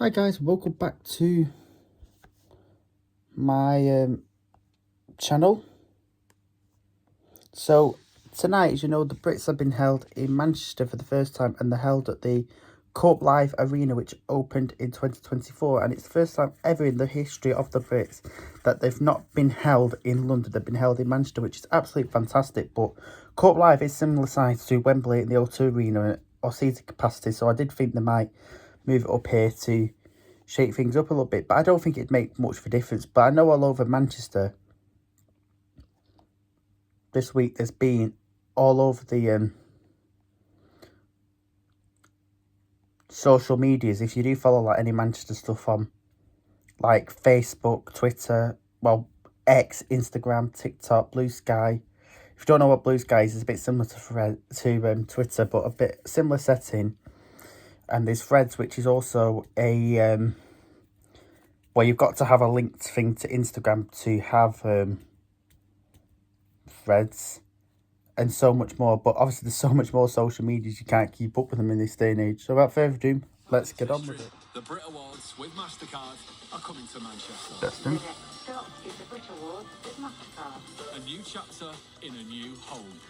Hi guys, welcome back to my channel. So tonight, as you know, the Brits have been held in Manchester for the first time, and they're held at the Coop Live Arena, which opened in 2024, and it's the first time ever in the history of the Brits that they've not been held in London. They've been held in Manchester, which is absolutely fantastic. But Coop Live is similar size to Wembley in the O2 Arena or seating capacity, so I did think they might move it up here to shake things up a little bit, but I don't think it'd make much of a difference. But I know all over Manchester this week there's been all over the social medias. If you do follow like any Manchester stuff on like Facebook, Twitter, well, X, Instagram, TikTok, Blue Sky. If you don't know what Blue Sky is, it's a bit similar to Twitter, but a bit similar setting. And there's Threads, which is also a well, you've got to have a linked thing to Instagram to have Threads, and so much more. But obviously there's so much more social medias, you can't keep up with them in this day and age. So without further ado, let's get on with it. The Brit Awards with MasterCard are coming to Manchester. Destin. Stop is the Brit Awards with MasterCard. A new chapter in a new home.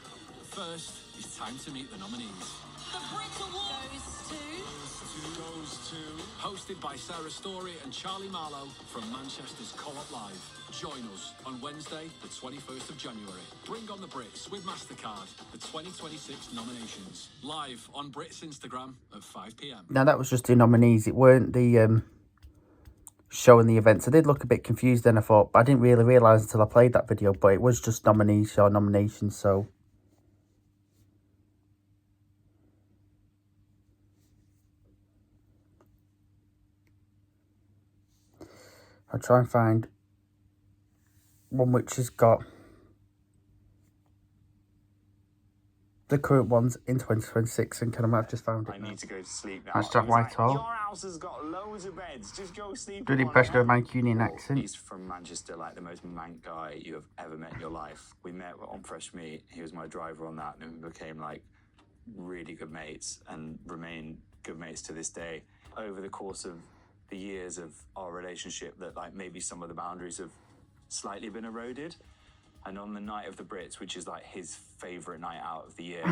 First, it's time to meet the nominees. The Brit Awards Goes to... Hosted by Sarah Story and Charlie Marlowe from Manchester's Co-op Live. Join us on Wednesday, the 21st of January. Bring on the Brits with MasterCard. The 2026 nominations. Live on Brits Instagram at 5 p.m. Now that was just the nominees. It weren't the showing the events. I did look a bit confused then, I thought, but I didn't really realise until I played that video. But it was just nominees, show nominations, so... I'll try and find one which has got the current ones in 2026, and I might have just found it now. I need to go to sleep now. That's Jack Whitehall. Your house has got loads of beds. Just go sleep. Good impression of a Mancunian accent. He's from Manchester, like the most mank guy you have ever met in your life. We met on Fresh Meat. He was my driver on that, and we became like really good mates and remain good mates to this day. Over the course of the years of our relationship, that like maybe some of the boundaries have slightly been eroded. And on the night of the Brits, which is like his favourite night out of the year,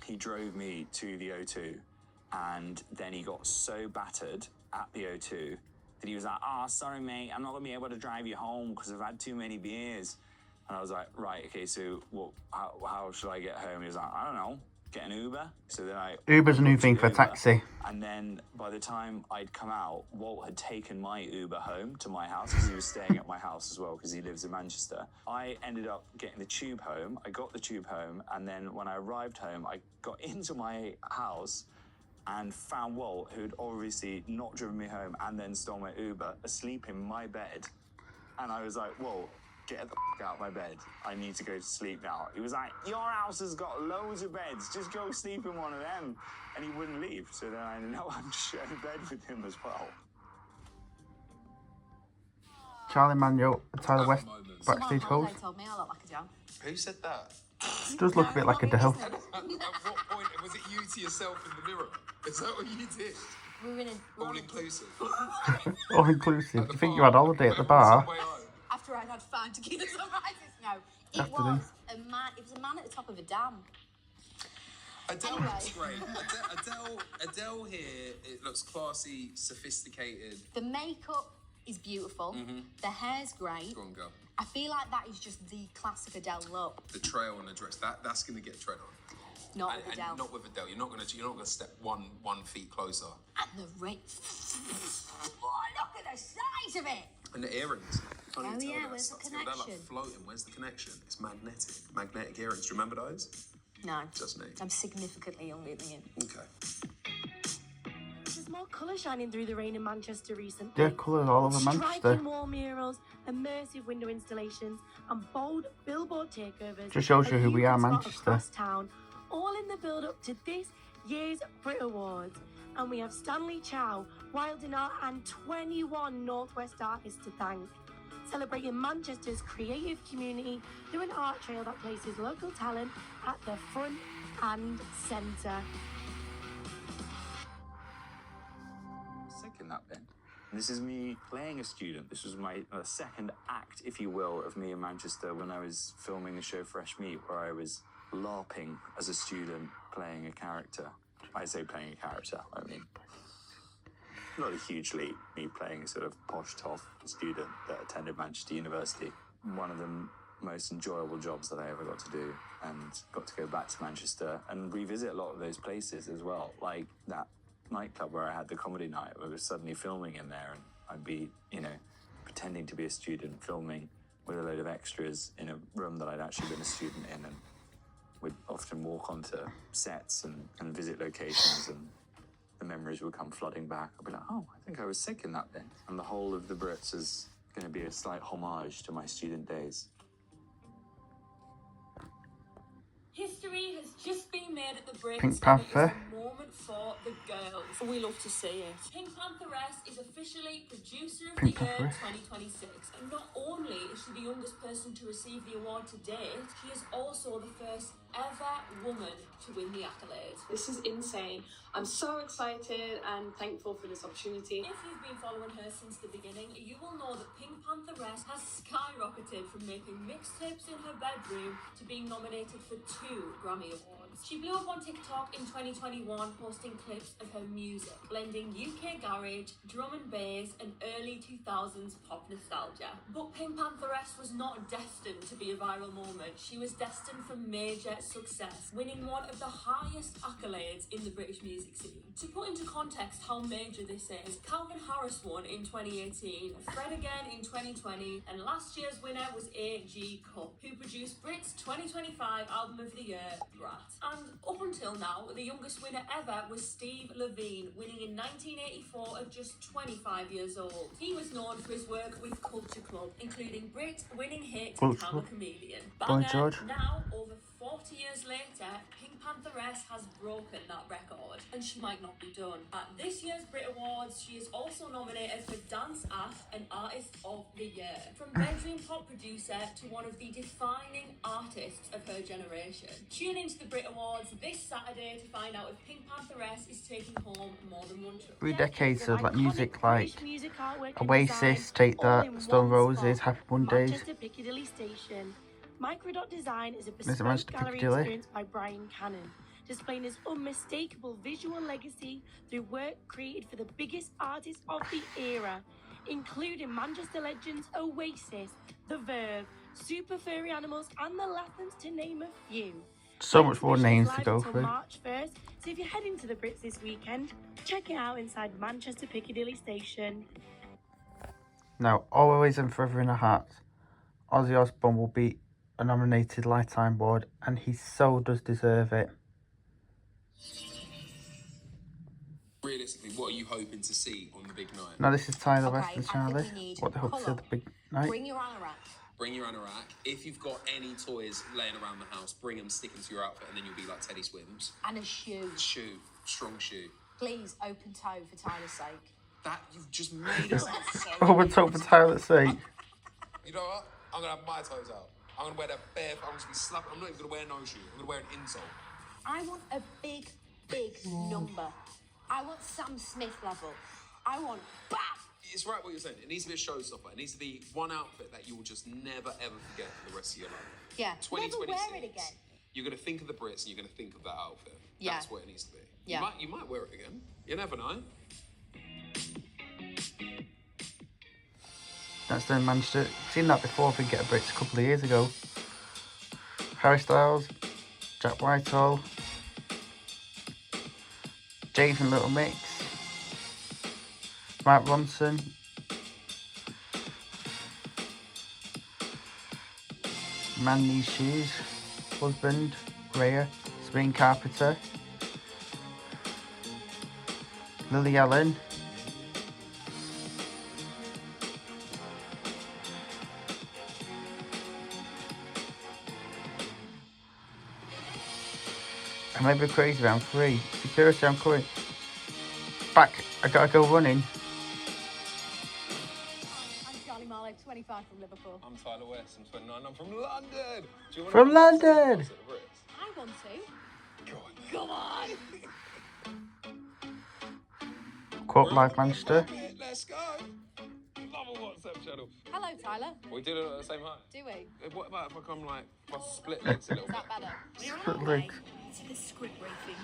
he drove me to the O2, and then he got so battered at the O2 that he was like, "Oh, sorry mate, I'm not going to be able to drive you home because I've had too many beers." And I was like, "Right, okay, so how should I get home?" He was like, "I don't know, get an Uber." So then Uber's a new thing for a taxi. And then by the time I'd come out, Walt had taken my Uber home to my house because he was staying at my house as well because he lives in Manchester. I ended up getting the tube home. I got the tube home, and then when I arrived home, I got into my house and found Walt, who'd obviously not driven me home and then stole my Uber, asleep in my bed. And I was like, "Walt, get the f*** out of my bed. I need to go to sleep now." He was like, "Your house has got loads of beds. Just go sleep in one of them." And he wouldn't leave. So then I ended up sharing a bed with him as well. Charlie Manuel, Tyler West, backstage host. They told me I look like a jam. Who said that? Does look a bit like a Adele. At what point was it you to yourself in the mirror? Is that what you did? We were in a... All inclusive. All inclusive. Do you think you had holiday at the bar? After I'd had 5 tequila sunrises, no. It After was a man. It was a man at the top of a dam. Adele Anyway. looks great. Adele here, it looks classy, sophisticated. The makeup is beautiful. The hair's great. Go on, girl. I feel like that is just the classic Adele look. The trail on the dress, that's going to get tread on. Not And with Adele. not with Adele. You're not going to step one feet closer. And the ring. Oh, look at the size of it. And the earrings. Can't even Oh, tell yeah, that where's the stuff. They're like connection? floating. Where's the connection? It's magnetic. Magnetic earrings. Do you remember those? No. Just me. I'm significantly younger than you. Okay. There's more colour shining through the rain in Manchester recently. They're coloured all over Manchester. Striking wall murals, immersive window installations, and bold billboard takeovers. Just shows you who we are, can spot Manchester. across town, all in the build-up to this year's Brit Awards. And we have Stanley Chow, Wilding Art, and 21 Northwest artists to thank. Celebrating Manchester's creative community through an art trail that places local talent at the front and centre. in that bin. And this is me playing a student. This was my second act, if you will, of me in Manchester when I was filming the show Fresh Meat, where I was LARPing as a student playing a character. I say playing a character, I mean, not a huge leap, me playing a sort of posh toff student that attended Manchester University. One of the most enjoyable jobs that I ever got to do, and got to go back to Manchester and revisit a lot of those places as well, like that nightclub where I had the comedy night, where we were suddenly filming in there, and I'd be, you know, pretending to be a student filming with a load of extras in a room that I'd actually been a student in, and would often walk onto sets and visit locations, and the memories would come flooding back. I'd be like, oh, I think I was sick in that bit. And the whole of the Brits is going to be a slight homage to my student days. History has just been made at the Brits, Pink and Panther. it is a moment for the girls. We love to see it. Pink Pantheress is officially Producer of Pink the Year Pantheress. 2026. And not only is she the youngest person to receive the award to date, she is also the first ever woman to win the accolade. This is insane. I'm so excited and thankful for this opportunity. If you've been following her since the beginning, you will know that Pink Pantheress has skyrocketed from making mixtapes in her bedroom to being nominated for 2 Grammy Awards. She blew up on TikTok in 2021, posting clips of her music, blending UK garage, drum and bass, and early 2000s pop nostalgia. But Pink Pantheress was not destined to be a viral moment. She was destined for major success, winning one of the highest accolades in the British music scene. To put into context how major this is, Calvin Harris won in 2018, Fred again in 2020, and last year's winner was A.G. Coop, who produced Brit's 2025 Album of the Year, Brat. And up until now, the youngest winner ever was Steve Levine, winning in 1984 at just 25 years old. He was known for his work with Culture Club, including Brit winning hit Culture Calm a Club. Chameleon. Boy Banger, George. now, over 40 years later, Pink Pantheress has broken that record, and she might not be done. At this year's Brit Awards, she is also nominated for Dance Ass and Artist of the Year. From bedroom pop producer to one of the defining artists of her generation. Tune into the Brit Awards this Saturday to find out if Pink Pantheress is taking home more than one trophy. 3 decades of like Iconic music like British music artwork and Oasis, design Take all That, in Stone one Roses, spot. Happy Mondays. Manchester Piccadilly Station. Microdot Design is a it bespoke Manchester gallery Piccadilly? experience by Brian Cannon, displaying his unmistakable visual legacy through work created for the biggest artists of the era, including Manchester legends Oasis, The Verve, Super Furry Animals, and The Lathans, to name a few. So The much more exhibition is names to live go until through. March 1st, so if you're heading to the Brits this weekend, check it out inside Manchester Piccadilly Station. Now, always and forever in our hearts, Ozzy Osbourne will be a nominated Lifetime Award, and he so does deserve it. Realistically, what are you hoping to see on the big night? Now, this is Tyler Okay, West and I think Charlie. we need What they hope to see colour. at the big night. Bring your anorak. Bring your anorak. If you've got any toys laying around the house, bring them, stick them to your outfit, and then you'll be like Teddy Swims. And a shoe. Shoe. Strong shoe. Please, open toe for Tyler's sake. That, you've just made it sound so... Oh, we're talking for Tyler's sake. You know what? I'm going to have my toes out. I'm going to wear that bare... I'm going to be slapping... I'm not even going to wear no shoe. I'm going to wear an insole. I want a big, big number. I want Sam Smith level. I want BAM! It's right what you're saying. It needs to be a showstopper. It needs to be one outfit that you will just never, ever forget for the rest of your life. Yeah, never 2026, wear it again. you're going to think of the Brits and you're going to think of that outfit. Yeah. That's what it needs to be. Yeah. You might wear it again. You never know. That's in Manchester. Seen that before, I think, at a Brits a couple of years ago. Harry Styles, Jack Whitehall, Jade and Little Mix, Mark Ronson, Man These Shoes, Husband, Rhea, Sabrina Carpenter, Lily Allen, I may be crazy, but I'm free. Security, I'm coming. Back, I gotta go running. I'm Charlie Marlowe, 25 from Liverpool. I'm Tyler West. I'm 29. I'm from London. Do you want From to London! I want to. Go on. Come on! Co-op Live Manchester. Let's go. Love a WhatsApp channel. Hello, Tyler. We did it at the same height. Do we? What about if I come like, if I split legs a little Is bit? that better? Split leg. To the script briefing.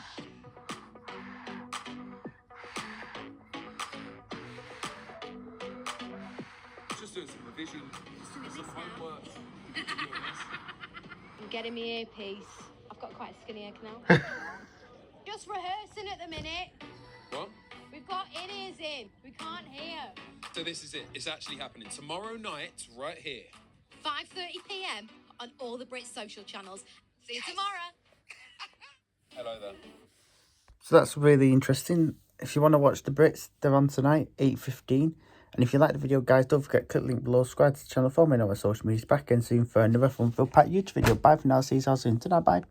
Just doing some revision, some homework. I'm getting me earpiece. I've got quite a skinny egg now. Just rehearsing at the minute. What? We've got in-ears in. We can't hear. So this is it. It's actually happening tomorrow night, right here. 5:30 p.m. on all the Brit social channels. See you tomorrow. Hello there. So that's really interesting. If you want to watch the Brits, they're on tonight, 8:15. And if you like the video, guys, don't forget to click the link below, subscribe to the channel, follow me on our social medias. Back again soon for another fun-filled packed YouTube video. Bye for now. See you all soon. Tonight, bye.